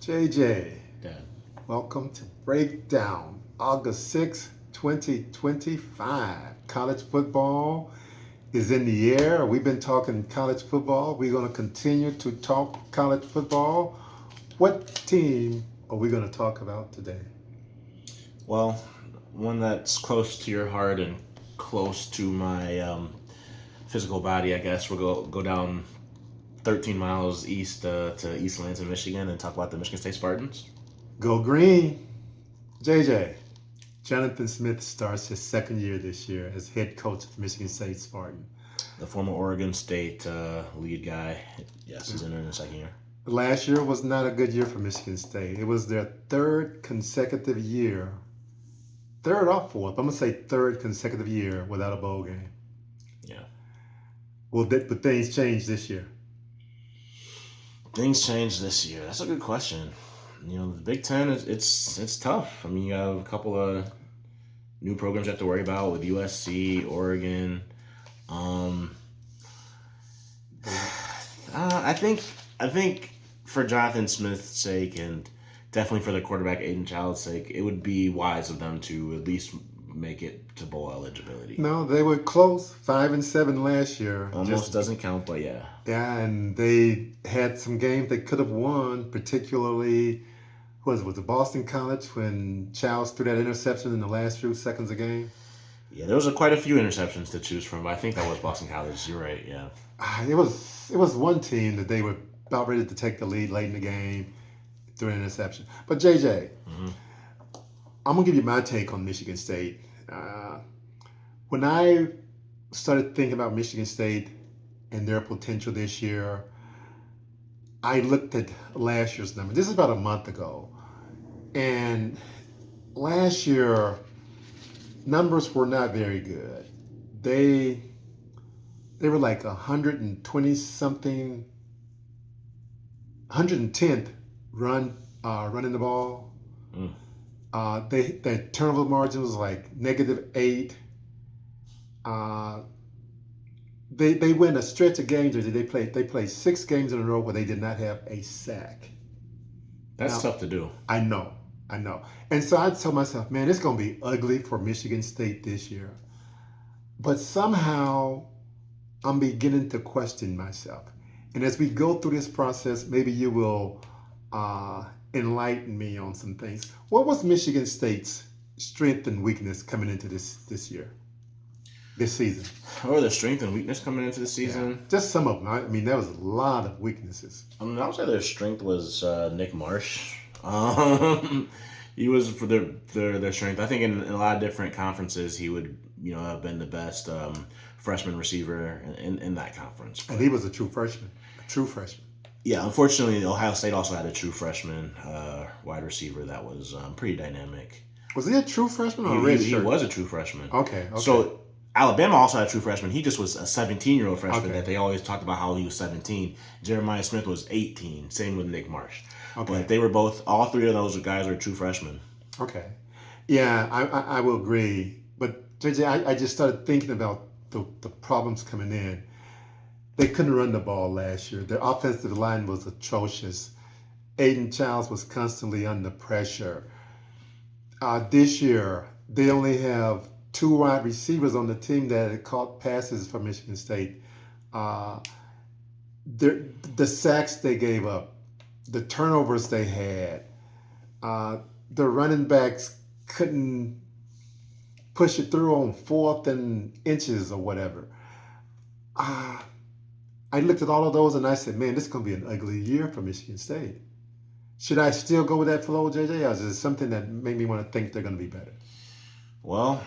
JJ, Dad. welcome to Breakdown, August 6th, 2025. College football is in the air. We've been talking college football. We're going to continue to talk college football. What team are we going to talk about today? Well, one that's close to your heart and close to my physical body, I guess. We'll go down 13 miles east to East Lansing, Michigan, and talk about the Michigan State Spartans. Go Green. JJ, Jonathan Smith starts his second year this year as head coach of Michigan State Spartans. The former Oregon State lead guy. Yes, he's in the second year. Last year was not a good year for Michigan State. It was their third consecutive year, third or fourth, I'm going to say third consecutive year without a bowl game. Yeah. Well, but things changed this year. Things changed this year. That's a good question. You know, the Big Ten it's tough. I mean, you have a couple of new programs you have to worry about with USC, Oregon. I think for Jonathan Smith's sake and definitely for the quarterback Aidan Chiles' sake, it would be wise of them to at least make it to bowl eligibility. No, they were close, 5-7 last year. Almost doesn't count, but yeah. Yeah, and they had some games they could have won, particularly was it Boston College when Chiles threw that interception in the last few seconds of the game. Yeah, there was quite a few interceptions to choose from, but I think that was Boston College. You're right, yeah. It was one team that they were about ready to take the lead late in the game, threw an interception. But JJ, I'm gonna give you my take on Michigan State. When I started thinking about Michigan State and their potential this year, I looked at last year's number. This is about a month ago, and last year numbers were not very good. They were like 120 something, 110th running the ball. Their turnover margin was like -8. They win a stretch of games. They played 6 games in a row where they did not have a sack. That's tough to do. I know. And so I told myself, man, it's going to be ugly for Michigan State this year. But somehow I'm beginning to question myself. And as we go through this process, maybe you will enlighten me on some things. What was Michigan State's strength and weakness coming into this season? Oh, the strength and weakness coming into the season? Yeah. Just some of them. I mean, there was a lot of weaknesses. I would say their strength was Nick Marsh. He was for their strength. I think in a lot of different conferences, he would have been the best freshman receiver in that conference. But, and he was a true freshman. Yeah, unfortunately, Ohio State also had a true freshman wide receiver that was pretty dynamic. Was he a true freshman or a red shirt? He was a true freshman. Okay. So Alabama also had a true freshman. He just was a 17-year-old freshman that they always talked about how he was 17. Jeremiah Smith was 18. Same with Nick Marsh. Okay. But they were all three of those guys were true freshmen. Okay. Yeah, I will agree. But, JJ, I just started thinking about the problems coming in. They couldn't run the ball last year. Their offensive line was atrocious. Aidan Chiles was constantly under pressure. This year, they only have 2 wide receivers on the team that had caught passes for Michigan State. The sacks they gave up, the turnovers they had, the running backs couldn't push it through on 4th and inches or whatever. I looked at all of those and I said, man, this is going to be an ugly year for Michigan State. Should I still go with that flow, JJ, or is it something that made me want to think they're going to be better? Well,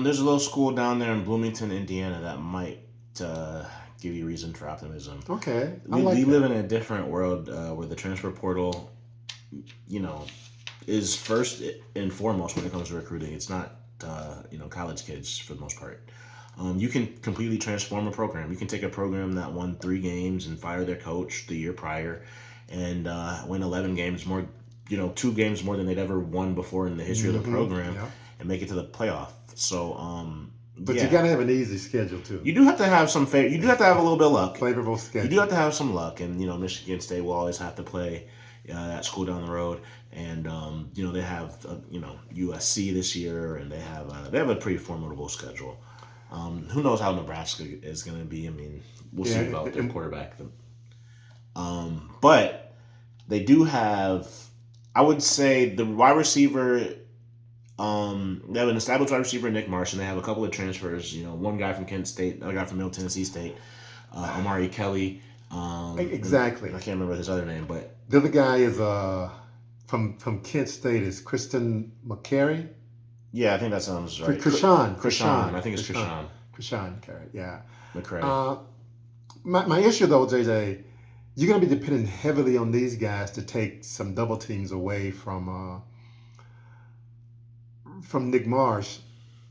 there's a little school down there in Bloomington, Indiana that might give you reason for optimism. Okay. We live in a different world where the transfer portal, is first and foremost when it comes to recruiting. It's not, college kids for the most part. You can completely transform a program. You can take a program that won 3 games and fire their coach the year prior and win 11 games more, 2 games more than they'd ever won before in the history of the program and make it to the playoff. So, but you got to have an easy schedule too. You do have to have you do have to have a little bit of luck. Favorable schedule. You do have to have some luck, and Michigan State will always have to play, that school down the road, and they have USC this year, and they have a pretty formidable schedule. Who knows how Nebraska is going to be? I mean, we'll see about their quarterback. But they do have, I would say, the wide receiver. They have an established wide receiver, Nick Marsh, and they have a couple of transfers. One guy from Kent State, another guy from Middle Tennessee State, Omari Kelly. Exactly. I can't remember his other name, but the other guy is from Kent State is Kristen McCray. Yeah, I think that sounds right. Keshawn. I think it's Keshawn. Keshawn McCray. Yeah. McCray. My issue though, JJ, you're going to be depending heavily on these guys to take some double teams away from Nick Marsh,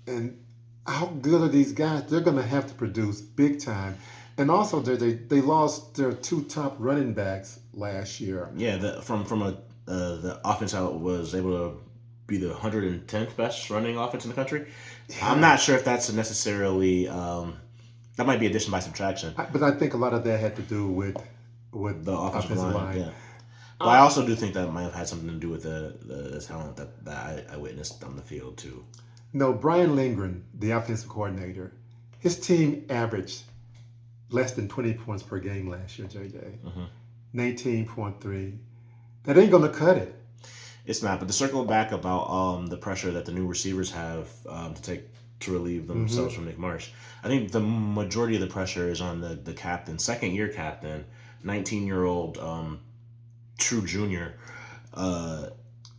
and how good are these guys? They're going to have to produce big time. And also, they lost their two top running backs last year. Yeah, the offense was able to be the 110th best running offense in the country. Yeah. I'm not sure if that's necessarily that might be addition by subtraction. But I think a lot of that had to do with the offensive line. Yeah. But I also do think that might have had something to do with the talent that I witnessed on the field too. No, Brian Lindgren, the offensive coordinator, his team averaged less than 20 points per game last year, JJ. 19.3. That ain't going to cut it. It's not. But to circle back about the pressure that the new receivers have to relieve themselves from Nick Marsh, I think the majority of the pressure is on the captain, second-year captain, 19-year-old true junior.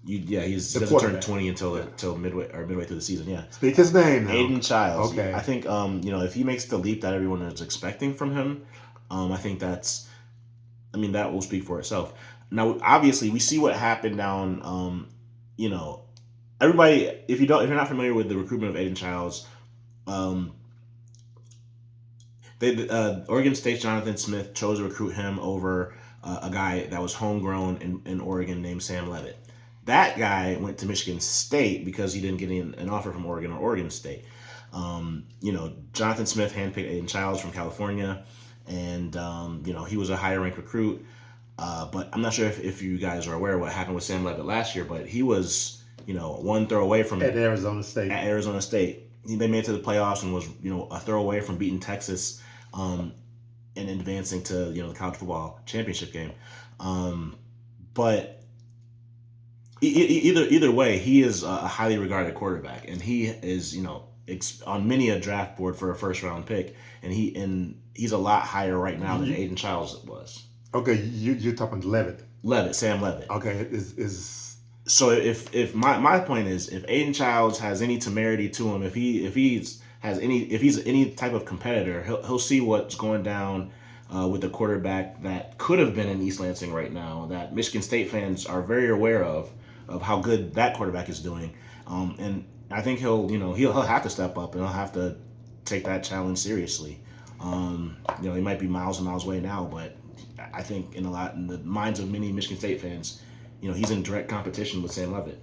He doesn't turn 20 until midway through the season. Yeah. Speak his name now. Aidan Chiles. Okay. I think if he makes the leap that everyone is expecting from him, I think that will speak for itself. Now, obviously, we see what happened down. Everybody, if you're not familiar with the recruitment of Aidan Chiles, Oregon State's Jonathan Smith chose to recruit him over a guy that was homegrown in Oregon named Sam Levitt. That guy went to Michigan State because he didn't get an offer from Oregon or Oregon State. Jonathan Smith handpicked Aidan Chiles from California, and he was a higher ranked recruit. But I'm not sure if you guys are aware of what happened with Sam Levitt last year, but he was one throw away from at Arizona State. They made it to the playoffs and was a throw away from beating Texas, and advancing to the college football championship game. But either way, he is a highly regarded quarterback, and he is on many a draft board for a first round pick, and he's a lot higher right now than Aidan Chiles was. Okay, you're talking Sam Levitt. Okay, is so if my point is, if Aidan Chiles has any temerity to him, if he's any type of competitor, he'll see what's going down with the quarterback that could have been in East Lansing right now, that Michigan State fans are very aware of how good that quarterback is doing, and I think he'll have to step up, and he'll have to take that challenge seriously. He might be miles and miles away now, but I think in the minds of many Michigan State fans, he's in direct competition with Sam Levitt,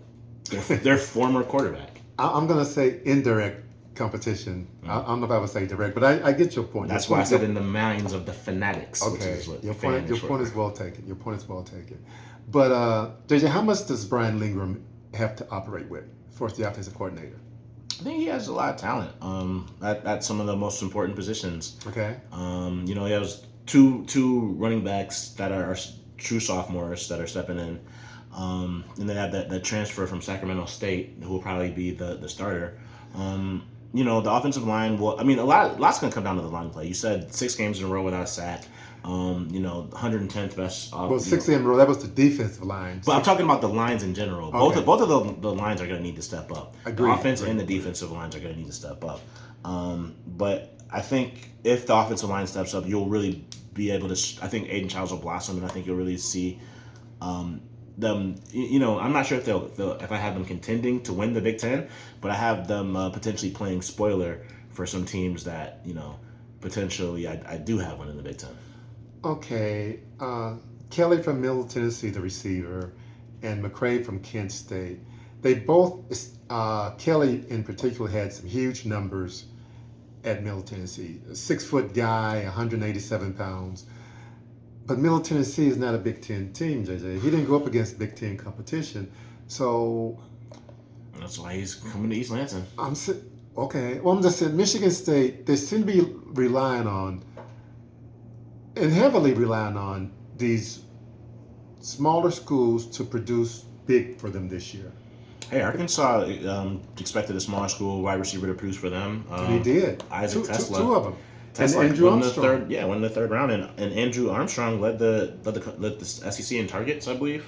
their former quarterback. I'm going to say indirect competition. I don't know if I would say direct, but I get your point. That's why I said in the minds of the fanatics. Okay, which is what your point is well taken. But JJ, how much does Brian Lindgren have to operate with for the offensive coordinator? I think he has a lot of talent at some of the most important positions. Okay. He has two running backs that are true sophomores that are stepping in. And they have that transfer from Sacramento State who will probably be the starter. The offensive line lot's going to come down to the line play. You said 6 games in a row without a sack. 110th best. 6 games in a row, that was the defensive line. But I'm talking about the lines in general. Okay. Both of the lines are going to need to step up. Agreed. The offense and the defensive lines are going to need to step up. But I think if the offensive line steps up, you'll really be able to. I think Aidan Chiles will blossom, and I think you'll really see them. I'm not sure if I have them contending to win the Big Ten, but I have them potentially playing spoiler for some teams that potentially I do have one in the Big Ten. Okay, Kelly from Middle Tennessee, the receiver, and McCray from Kent State. They both, Kelly in particular, had some huge numbers at Middle Tennessee. A 6-foot guy, 187 pounds. But Middle Tennessee is not a Big Ten team, JJ. He didn't go up against Big Ten competition, so That's why he's coming to East Lansing. Okay. Well, I'm just saying Michigan State. They seem to be relying on and heavily relying on these smaller schools to produce big for them this year. Hey, Arkansas expected a smaller school wide receiver to produce for them. And he did. Isaac Tesla. Two of them. Tesla and Andrew won Armstrong. won in the third round, and Andrew Armstrong led the SEC in targets, I believe.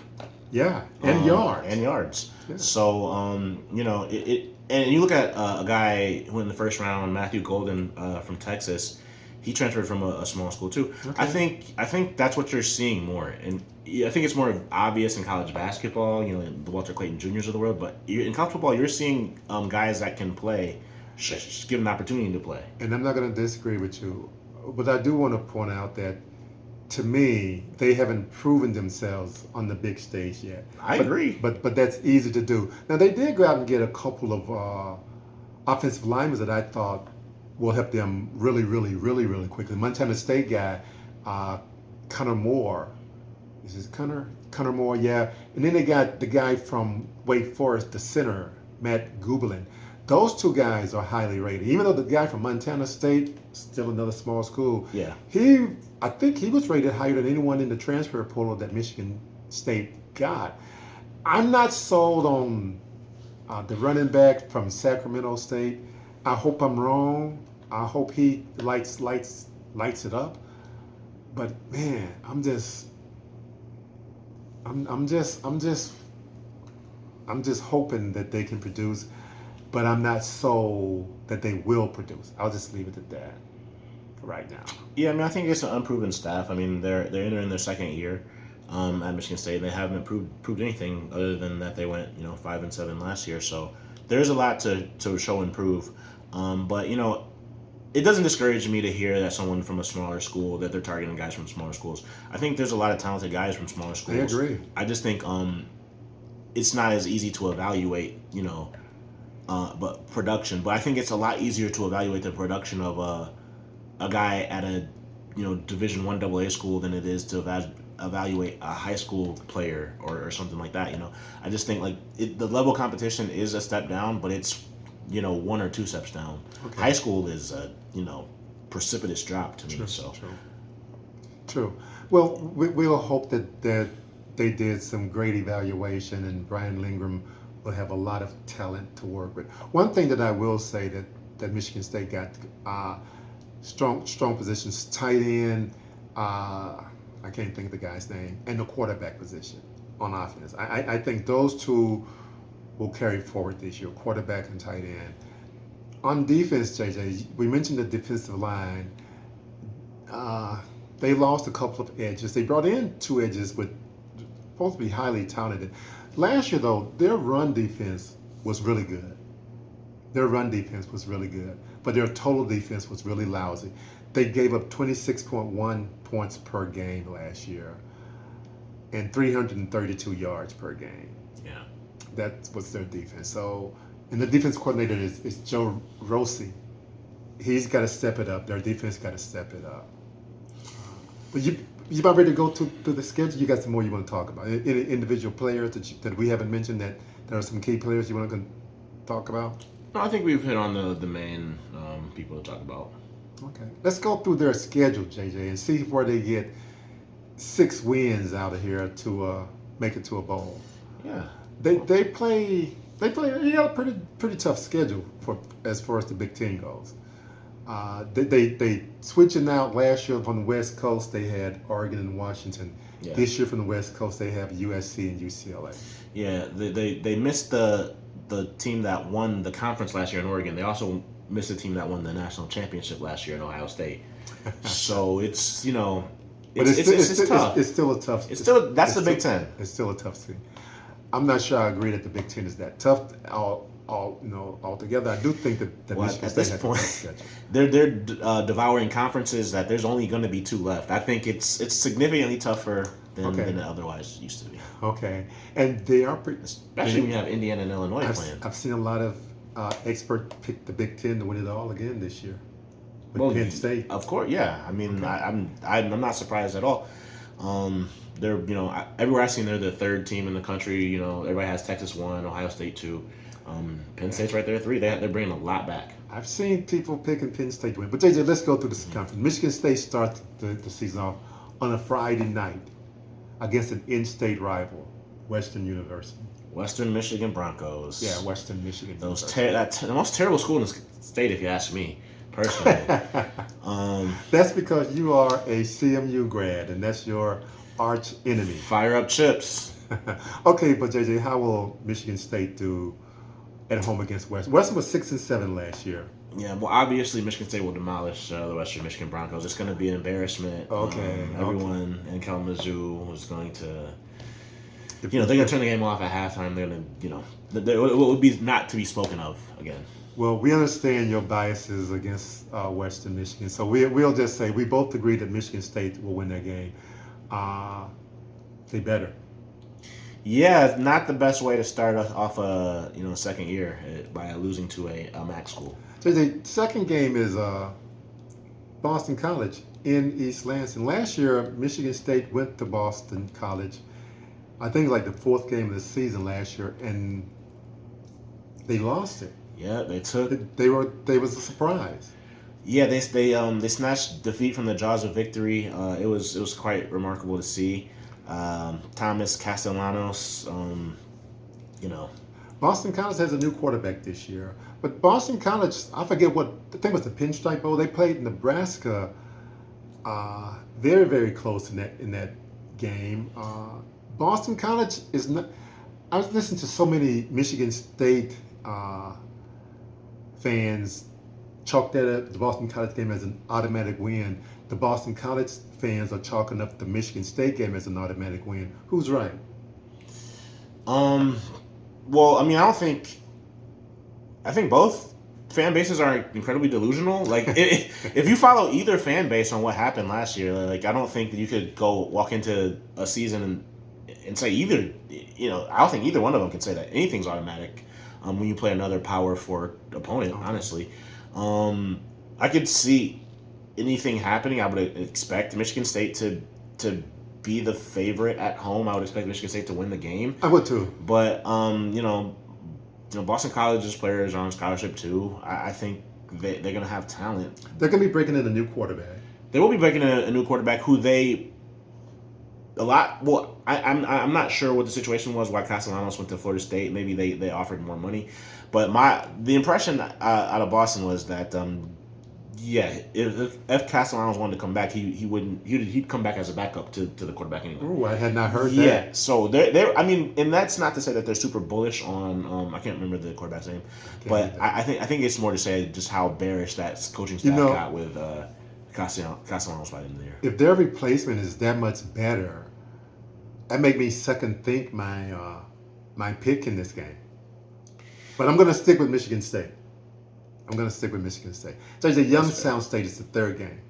Yeah, and yards. And yards. Yeah. So, you know, and you look at a guy who in the first round, Matthew Golden from Texas, he transferred from a small school too. Okay. I think that's what you're seeing more, and I think it's more obvious in college basketball, you know, the Walter Clayton Juniors of the world. But in college football, you're seeing guys that can play, just given an opportunity to play. And I'm not going to disagree with you, but I do want to point out that, to me, they haven't proven themselves on the big stage yet. I agree. But that's easy to do. Now, they did go out and get a couple of offensive linemen that I thought will help them really, really, really, really quickly. Montana State guy, Connor Moore. Is this Connor Moore? Yeah. And then they got the guy from Wake Forest, the center, Matt Gubelin. Those two guys are highly rated. Even though the guy from Montana State, still another small school, yeah, I think he was rated higher than anyone in the transfer portal that Michigan State got. I'm not sold on the running back from Sacramento State. I hope I'm wrong. I hope he lights it up. But man, I'm just hoping that they can produce. But I'm not sold that they will produce. I'll just leave it at that for right now. Yeah, I mean, I think it's an unproven staff. I mean, they're entering their second year at Michigan State. They haven't proved anything other than that they went 5-7 last year. So there's a lot to show and prove. But it doesn't discourage me to hear that someone from a smaller school, that they're targeting guys from smaller schools. I think there's a lot of talented guys from smaller schools. I agree. I just think it's not as easy to evaluate, but production. But I think it's a lot easier to evaluate the production of a guy at a Division I AA school than it is to evaluate a high school player or something like that. I just think the level of competition is a step down, but it's 1 or 2 steps down. Okay. High school is a precipitous drop to me. True. Well, we'll hope that they did some great evaluation, and Brian Lindgren will have a lot of talent to work with. One thing that I will say that Michigan State got strong positions, tight end, I can't think of the guy's name, and the quarterback position on offense. I think those two will carry forward this year, quarterback and tight end. On defense, JJ, we mentioned the defensive line. They lost a couple of edges. They brought in 2 edges with supposed to be highly talented. Last year, though, their run defense was really good. But their total defense was really lousy. They gave up 26.1 points per game last year and 332 yards per game. Yeah. That was their defense. So, and the defense coordinator is Joe Rossi. He's got to step it up. Their defense got to step it up. But you about ready to go through the schedule? You got some more you want to talk about? Any individual players that we haven't mentioned that there are some key players you want to talk about? No, I think we've hit on the main people to talk about. Okay. Let's go through their schedule, JJ, and see where they get 6 wins out of here to make it to a bowl. Yeah. They play a pretty tough schedule as far as the Big Ten goes. They switching out last year from the West Coast. They had Oregon and Washington. Yeah. This year from the West Coast they have USC and UCLA. Yeah, they missed the team that won the conference last year in Oregon. They also missed the team that won the national championship last year in Ohio State. So it's it's tough. It's still a tough. That's the Big Ten. It's still a tough team. I'm not sure I agree that the Big Ten is that tough altogether. I do think that Michigan at State this has point, a tough schedule. They're devouring conferences that there's only going to be 2 left. I think it's significantly tougher than it otherwise used to be. Okay, and they are especially when you have Indiana and Illinois playing. I've seen a lot of experts pick the Big Ten to win it all again this year with Penn State. Of course, yeah. I mean, okay. I'm not surprised at all. They're everywhere I've seen they're the third team in the country. Everybody has Texas 1, Ohio State 2. Penn State's right there 3. They're bringing a lot back. I've seen people picking Penn State to win. But JJ, let's go through this conference. Michigan State starts the season off on a Friday night against an in-state rival, Western University. Western Michigan Broncos. Yeah, Western Michigan. The most terrible school in the state, if you ask me, personally. That's because you are a CMU grad, and that's your arch enemy. Fire up chips. Okay, but JJ, how will Michigan State do at home against Western? Western was 6-7 last year. Yeah, well, obviously Michigan State will demolish the Western Michigan Broncos. It's going to be an embarrassment. Okay. Everyone in Kalamazoo was going to. They're going to turn the game off at halftime. They're going to, it would be not to be spoken of again. Well, we understand your biases against Western Michigan, so we'll just say we both agree that Michigan State will win that game. They better. Yeah, not the best way to start off a second year by losing to a MAC school. So the second game is Boston College in East Lansing. Last year, Michigan State went to Boston College. I think like the fourth game of the season last year, and they lost it. Yeah, they took. They was a surprise. Yeah, they snatched defeat from the jaws of victory. It was quite remarkable to see. Thomas Castellanos, Boston College has a new quarterback this year, but Boston College, I forget what I think it was the Pinstripe Bowl. They played Nebraska, very very close in that game. Boston College is not. I was listening to so many Michigan State fans chalk the Boston College game as an automatic win. The Boston College fans are chalking up the Michigan State game as an automatic win. Who's right? Well, I think both fan bases are incredibly delusional. Like, if you follow either fan base on what happened last year, like, I don't think that you could walk into a season and say either. I don't think either one of them can say that anything's automatic when you play another Power 4 opponent. Okay. Honestly, I could see anything happening. I would expect Michigan State to be the favorite at home. I would expect Michigan State to win the game. I would too. But Boston College's players are on scholarship too. I think they're going to have talent. They're going to be breaking in a new quarterback. They will be breaking in a new quarterback who I'm not sure what the situation was why Castellanos went to Florida State. Maybe they offered more money, but the impression out of Boston was that if Castellanos wanted to come back, he'd come back as a backup to the quarterback anyway. Ooh, I had not heard that. Yeah, so they're and that's not to say that they're super bullish on I can't remember the quarterback's name, but I think it's more to say just how bearish that coaching staff got with Castellanos by the end of the year. If their replacement is that much better, that make me second think my pick in this game. But I'm going to stick with Michigan State. So the Youngstown State is the third game.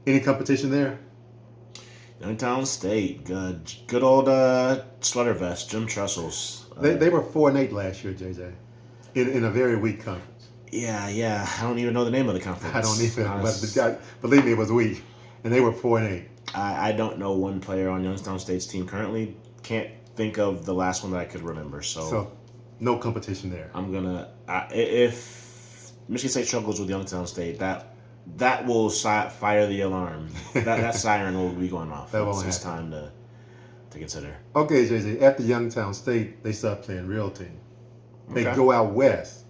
Any competition there? Youngstown State, good old sweater vest, Jim Trestles. They were 4-8 last year, JJ, in a very weak conference. Yeah. I don't even know the name of the conference. I don't even. But believe me, it was weak, and they were 4-8. I don't know one player on Youngstown State's team currently. Can't think of the last one that I could remember. So no competition there. I'm gonna if Michigan State struggles with Youngstown State, that will fire the alarm. that siren will be going off. It's time to consider. Okay, JJ. After Youngstown State, they start playing real team. They go out west.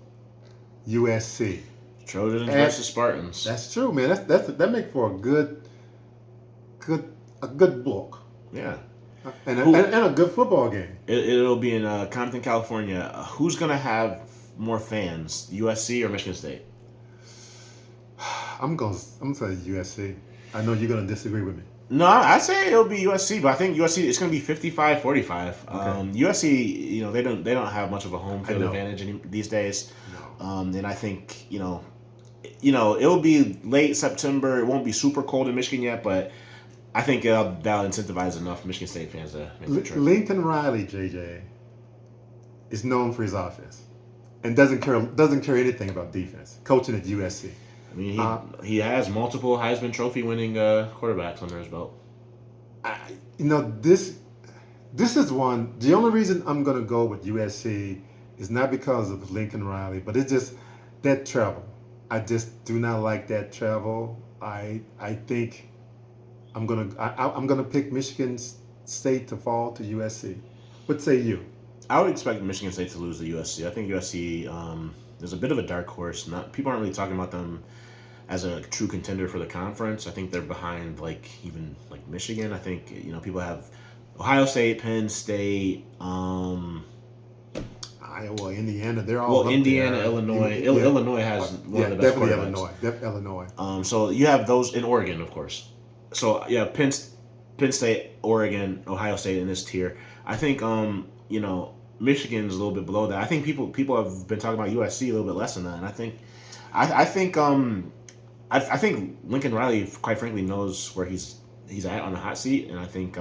USC. Trojans versus Spartans. That's true, man. That make for a good book. Yeah. And a good football game. It'll be in Compton, California. Who's gonna have more fans, USC or Michigan State? I'm gonna say USC. I know you're gonna disagree with me. No, I say it'll be USC, but I think USC it's gonna be 55-45. Okay. USC, they don't have much of a home field advantage these days. No. And I think it'll be late September. It won't be super cold in Michigan yet, but I think that'll incentivize enough Michigan State fans to make the trip. Lincoln Riley, JJ, is known for his offense and doesn't care anything about defense. Coaching at USC. I mean, he has multiple Heisman Trophy winning quarterbacks under his belt. this is one. The only reason I'm gonna go with USC is not because of Lincoln Riley, but it's just that travel. I just do not like that travel. I think I'm gonna pick Michigan State to fall to USC. What say you? I would expect Michigan State to lose to USC. I think USC is a bit of a dark horse. Not people aren't really talking about them as a true contender for the conference. I think they're behind even Michigan. I think people have Ohio State, Penn State, Iowa, Indiana. They're all up Indiana, there. Illinois. Illinois has one of the best definitely quarterbacks. Illinois. So you have those in Oregon, of course. So yeah, Penn State, Oregon, Ohio State in this tier. I think Michigan's a little bit below that. I think people have been talking about USC a little bit less than that, and I think Lincoln Riley, quite frankly, knows where he's at on the hot seat, and I think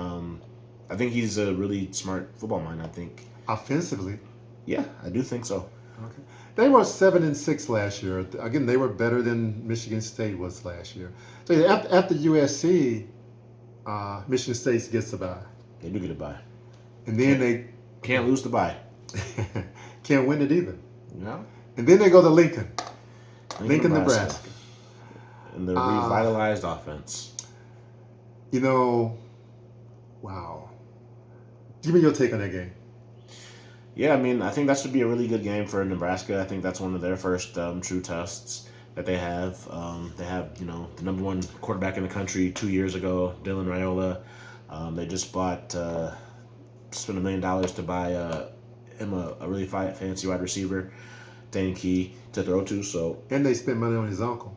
he's a really smart football mind. I think Offensively, yeah, I do think so. okay. They were 7-6 last year. Again, they were better than Michigan State was last year. So yeah, after USC, Michigan State gets a bye, They do get a bye. and then they Can't lose the bye. can't win it either. No. And then they go to Lincoln, Nebraska. And the revitalized offense. Wow. Give me your take on that game. Yeah, I think that should be a really good game for Nebraska. I think that's one of their first true tests that they have. They have, the number one quarterback in the country 2 years ago, Dylan Raiola. They just spent $1 million to buy him a really fancy wide receiver, Dane Key, to throw to. So, And they spent money on his uncle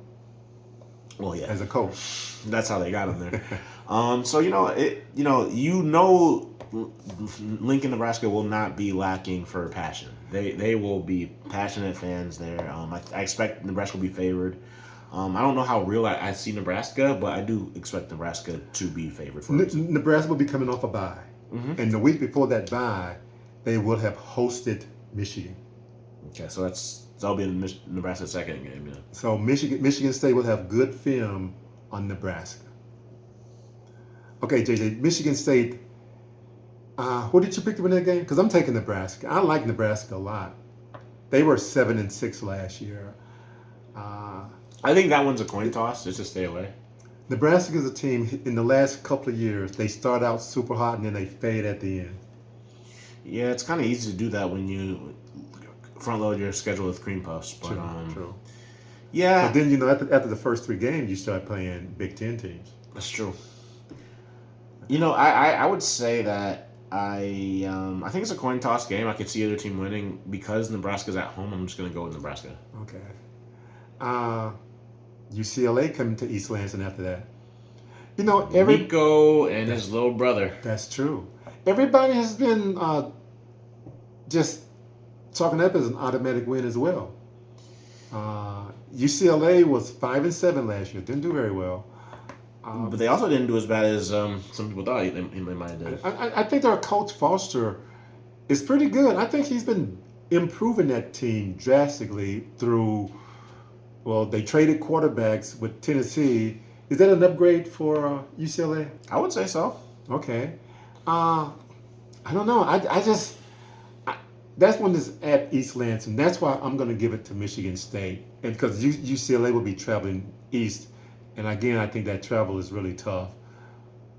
well, yeah, as a coach. that's how they got him there. Lincoln, Nebraska will not be lacking for passion. They will be passionate fans there. I expect Nebraska will be favored. I don't know how real I see Nebraska, but I do expect Nebraska to be favored for Nebraska will be coming off a bye. Mm-hmm. And the week before that bye, they will have hosted Michigan. Okay, so that'll be in Nebraska's second game. Yeah. So Michigan State will have good film on Nebraska. Okay, JJ, Michigan State. Who did you pick to win that game? Because I'm taking Nebraska. I like Nebraska a lot. They were 7-6 last year. I think that one's a coin toss, just to stay away. Nebraska is a team, in the last couple of years, they start out super hot and then they fade at the end. Yeah, it's kind of easy to do that when you front load your schedule with cream puffs. But, True. Yeah. But then, after the first 3 games, you start playing Big Ten teams. That's true. I would say that I think it's a coin toss game. I could see either team winning. Because Nebraska's at home, I'm just going to go with Nebraska. Okay. UCLA coming to East Lansing after that. Rico and his little brother. That's true. Everybody has been just talking up as an automatic win as well. UCLA was 5-7 last year. Didn't do very well. But they also didn't do as bad as some people thought they might have done. I think their coach Foster is pretty good. I think he's been improving that team drastically through. Well, they traded quarterbacks with Tennessee. Is that an upgrade for UCLA? I would say so. Okay. I don't know. That's one that's at East Lansing. That's why I'm going to give it to Michigan State, and because UCLA will be traveling east, and again, I think that travel is really tough.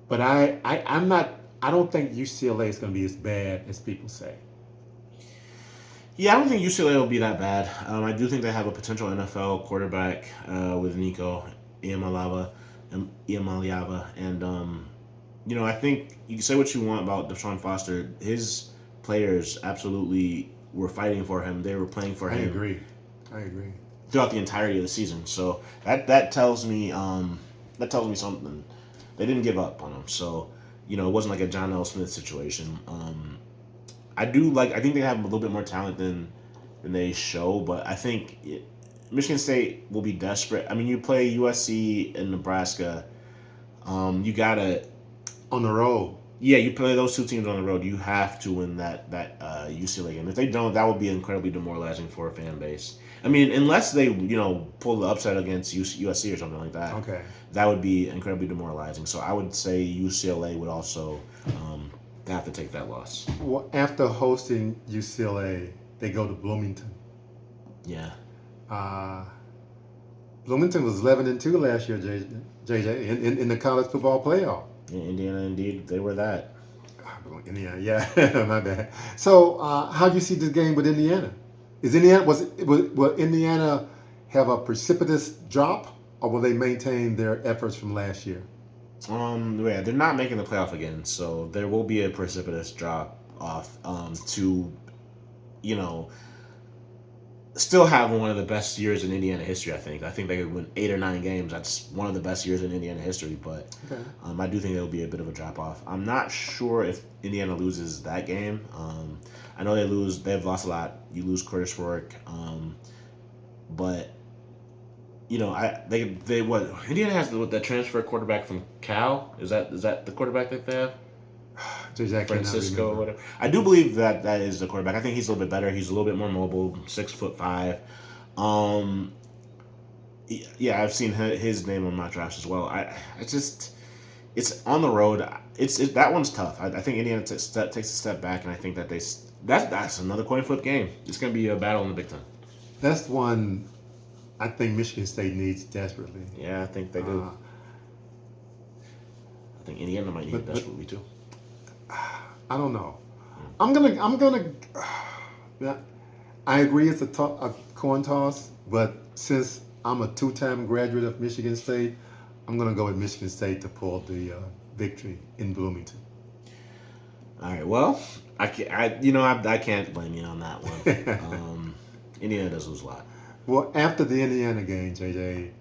But I'm not. I don't think UCLA is going to be as bad as people say. Yeah, I don't think UCLA will be that bad. I do think they have a potential NFL quarterback with Nico Iamaleava, and I think you can say what you want about Deshaun Foster. His players absolutely were fighting for him. They were playing for him. I agree. Throughout the entirety of the season. So that tells me something. They didn't give up on him. So it wasn't like a John L. Smith situation. I think they have a little bit more talent than they show, but I think Michigan State will be desperate. You play USC and Nebraska. You gotta on the road. Yeah, you play those two teams on the road. You have to win that UCLA game. If they don't, that would be incredibly demoralizing for a fan base. I mean, unless they pull the upset against USC or something like that. Okay. That would be incredibly demoralizing. So I would say UCLA would also have to take that loss. Well, after hosting UCLA, they go to Bloomington. Yeah. Bloomington was 11-2 last year, JJ, in the college football playoff. In Indiana, indeed, they were that. Indiana, yeah, my bad. So, how do you see this game with Indiana? Will Indiana have a precipitous drop, or will they maintain their efforts from last year? Yeah, they're not making the playoff again, so there will be a precipitous drop off. To, still have one of the best years in Indiana history. I think they could win 8 or 9 games. That's one of the best years in Indiana history. But okay. I do think there'll be a bit of a drop off. I'm not sure if Indiana loses that game. I know they've lost a lot. You lose Curtis Rourke, but Indiana has the transfer quarterback from Cal. Is that the quarterback that they have? Francisco, whatever. I do believe that is the quarterback. I think he's a little bit better. He's a little bit more mobile, 6'5". Yeah, I've seen his name on my drafts as well. It's on the road. That one's tough. I think Indiana takes a step back, and I think that that's another coin flip game. It's going to be a battle in the Big Ten. That's one I think Michigan State needs desperately. Yeah, I think they do. I think Indiana might need it desperately too. I don't know. I'm gonna. I agree it's a coin toss, but since I'm a 2-time graduate of Michigan State, I'm gonna go with Michigan State to pull the victory in Bloomington. All right. Well, I can't blame you on that one. Indiana does lose a lot. Well, after the Indiana game, JJ,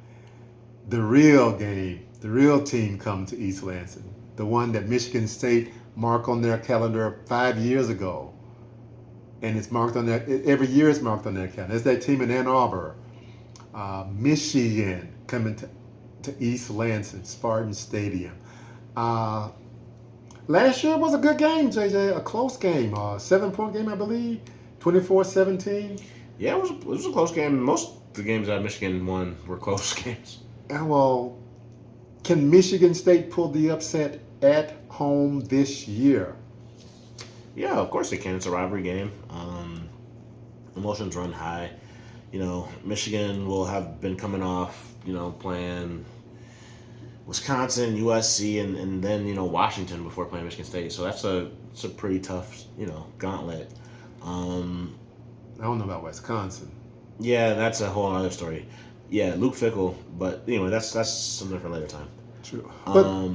the real team come to East Lansing. The one that Michigan State marked on their calendar 5 years ago. And it's marked on every year it's marked on their calendar. It's that team in Ann Arbor, Michigan, coming to East Lansing, Spartan Stadium. Last year was a good game, JJ, a close game, 7-point game, I believe, 24-17. Yeah, it was a close game. Most of the games that Michigan won were close games. Well, can Michigan State pull the upset at home this year? Yeah, of course they can. It's a rivalry game. Emotions run high. Michigan will have been coming off, playing Wisconsin, USC, and then Washington before playing Michigan State. So it's a pretty tough gauntlet. I don't know about Wisconsin. Yeah, that's a whole other story. Yeah, Luke Fickell, but anyway, that's something for later time. True. But,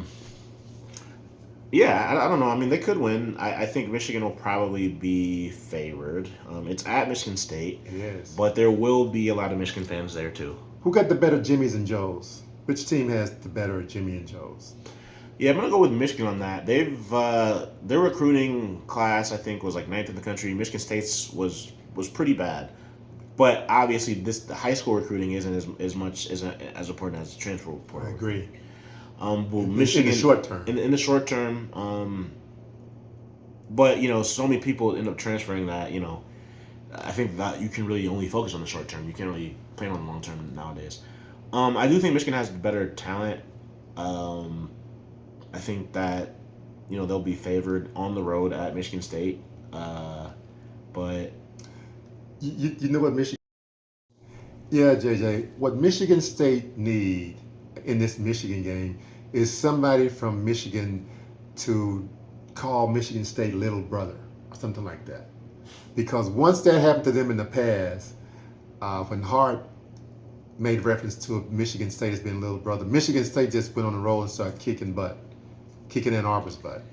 yeah, I don't know. I mean, they could win. I think Michigan will probably be favored. It's at Michigan State. It is. But there will be a lot of Michigan fans there, too. Who got the better Jimmys and Joes? Which team has the better Jimmy and Joes? Yeah, I'm going to go with Michigan on that. Their recruiting class, I think, was like 9th in the country. Michigan State's was pretty bad. But obviously, the high school recruiting isn't as important as the transfer portal. I agree. Michigan in the short term. In the short term, but so many people end up transferring that. I think that you can really only focus on the short term. You can't really plan on the long term nowadays. I do think Michigan has better talent. I think that they'll be favored on the road at Michigan State, but you know what Michigan? Yeah, JJ. What Michigan State need in this Michigan game is somebody from Michigan to call Michigan State little brother or something like that. Because once that happened to them in the past, when Hart made reference to Michigan State as being little brother, Michigan State just went on the roll and started kicking Ann Arbor's butt.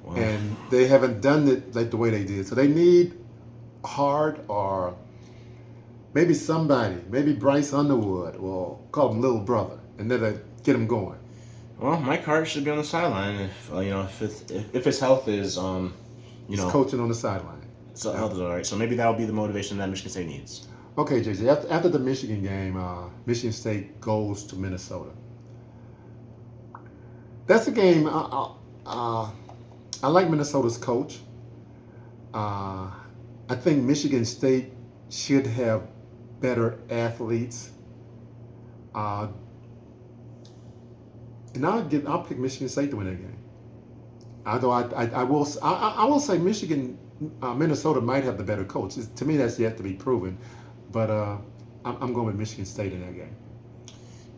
Wow. And they haven't done it like the way they did. So they need Hart or maybe Bryce Underwood will call him little brother, and then they get him going. Well, Mike Hart should be on the sideline if his health is He's coaching on the sideline. So health is all right. So maybe that'll be the motivation that Michigan State needs. Okay, JJ. After the Michigan game, Michigan State goes to Minnesota. That's a game. I like Minnesota's coach. I think Michigan State should have better athletes. Uh, and I'll pick Michigan State to win that game. Although I will say Minnesota might have the better coach. To me, that's yet to be proven. But I'm going with Michigan State in that game.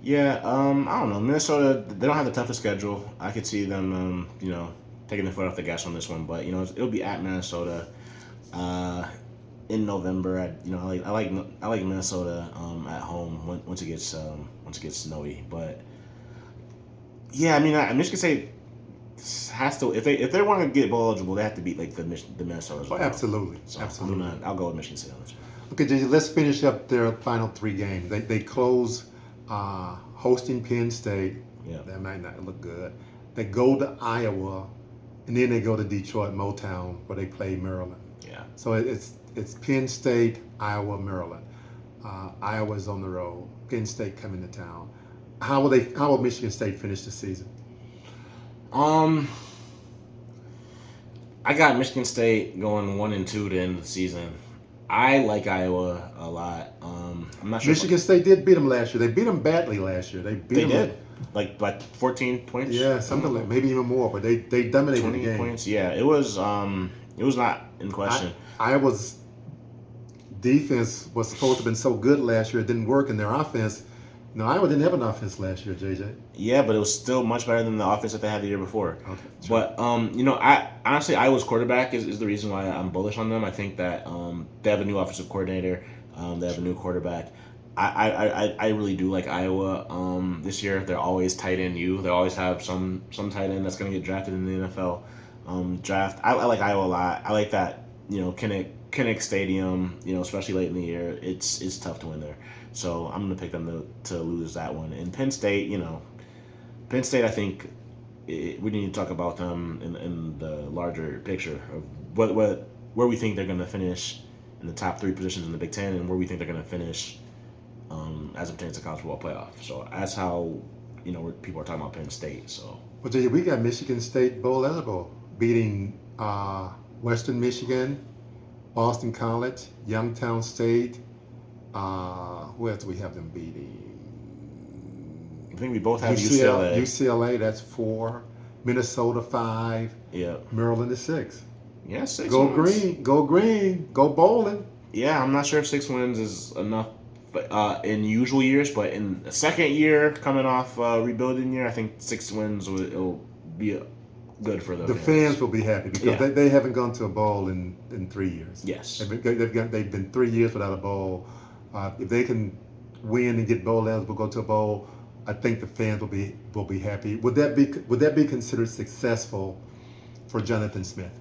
Yeah, I don't know. Minnesota, they don't have the toughest schedule. I could see them, taking the foot off the gas on this one. But it'll be at Minnesota in November. I like Minnesota at home once it gets snowy. But yeah, Michigan State has to, if they want to get bowl eligible, they have to beat like the Minnesotas. Oh, absolutely, so absolutely. I'll go with Michigan State on this one. Okay, JJ, let's finish up their final 3 games. They close hosting Penn State. Yeah, that might not look good. They go to Iowa, and then they go to Detroit, Motown, where they play Maryland. Yeah. So it's Penn State, Iowa, Maryland. Iowa's on the road. Penn State coming to town. How will Michigan State finish the season? I got Michigan State going 1-2 to end the season. I like Iowa a lot. I'm not sure. Michigan State did beat them last year. They beat them badly last year. They did. Like 14 points. Yeah, something like maybe even more. But they dominated 20 the game. points. Yeah, it was not in question. Iowa's defense was supposed to have been so good last year. It didn't work in their offense. No, Iowa didn't have an offense last year, JJ. Yeah, but it was still much better than the offense that they had the year before. Okay, sure. But I honestly, Iowa's quarterback is the reason why I'm bullish on them. I think that they have a new offensive coordinator. They have a new quarterback. I really do like Iowa this year. They're always tight end you. They always have some tight end that's going to get drafted in the NFL draft. I like Iowa a lot. I like that Kinnick Stadium. Especially late in the year, it's tough to win there. So I'm going to pick them to lose that one. And Penn State, I think we need to talk about them in the larger picture of where we think they're going to finish in the top 3 positions in the Big Ten and where we think they're going to finish as it pertains to college football playoff. So that's how where people are talking about Penn State. So well, JJ, we got Michigan State bowl eligible, beating Western Michigan, Boston College, Youngstown State. Who else do we have them beating? I think we both have UCLA. UCLA, that's 4. Minnesota 5. Yeah. Maryland is 6. Yeah, 6 Go wins. green, go green, go bowling. Yeah, I'm not sure if 6 wins is enough in usual years, but in the second year coming off rebuilding year, I think 6 wins it'll be good for the fans will be happy because they haven't gone to a bowl in 3 years. Yes. They've been 3 years without a bowl. If they can win and get bowl eligible, go to a bowl, I think the fans will be happy. Would that be considered successful for Jonathan Smith?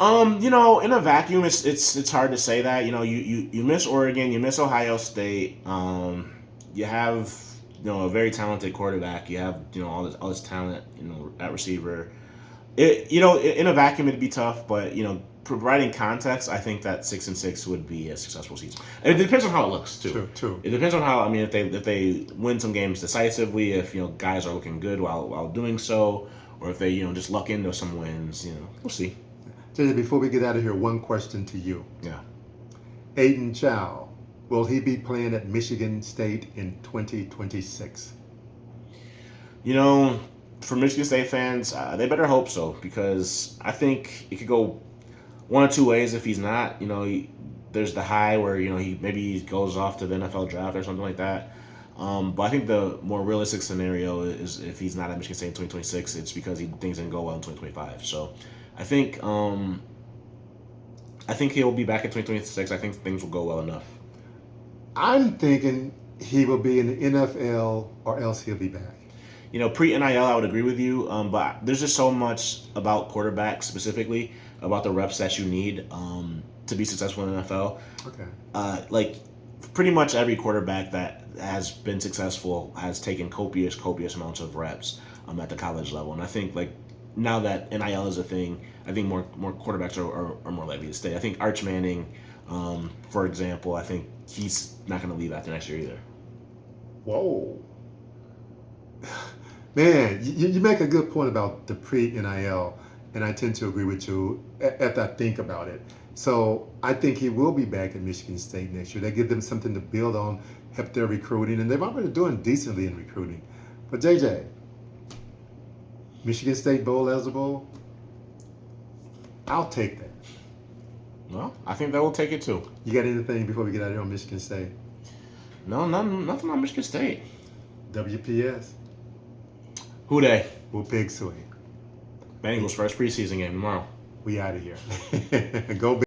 In a vacuum, it's hard to say that. You miss Oregon, you miss Ohio State. You have a very talented quarterback. You have all this talent at receiver. In a vacuum it'd be tough, but providing context, I think that 6-6 would be a successful season. And it depends on how it looks too. True. It depends on how. if they win some games decisively, if guys are looking good while doing so, or if they just luck into some wins. We'll see. JJ, before we get out of here, one question to you. Yeah. Aidan Chiles, will he be playing at Michigan State in 2026? For Michigan State fans, they better hope so, because I think it could go one or two ways if he's not. There's the high where he goes off to the NFL draft or something like that. But I think the more realistic scenario is if he's not at Michigan State in 2026, it's because things didn't go well in 2025. So I think he'll be back in 2026. I think things will go well enough. I'm thinking he will be in the NFL or else he'll be back. Pre-NIL, I would agree with you, but there's just so much about quarterbacks specifically, about the reps that you need to be successful in the NFL. Okay. Pretty much every quarterback that has been successful has taken copious amounts of reps at the college level. And I think, now that NIL is a thing, I think more quarterbacks are more likely to stay. I think Arch Manning, for example, I think he's not going to leave after next year either. Whoa. Man, you make a good point about the pre-NIL, and I tend to agree with you after I think about it. So I think he will be back at Michigan State next year. They give them something to build on, help their recruiting, and they've already doing decently in recruiting. But JJ, Michigan State Bowl eligible, I'll take that. Well, I think they will take it too. You got anything before we get out of here on Michigan State? No, nothing on Michigan State. WPS. Who they? We'll pig swing. Bengals first preseason game tomorrow. We out of here. Go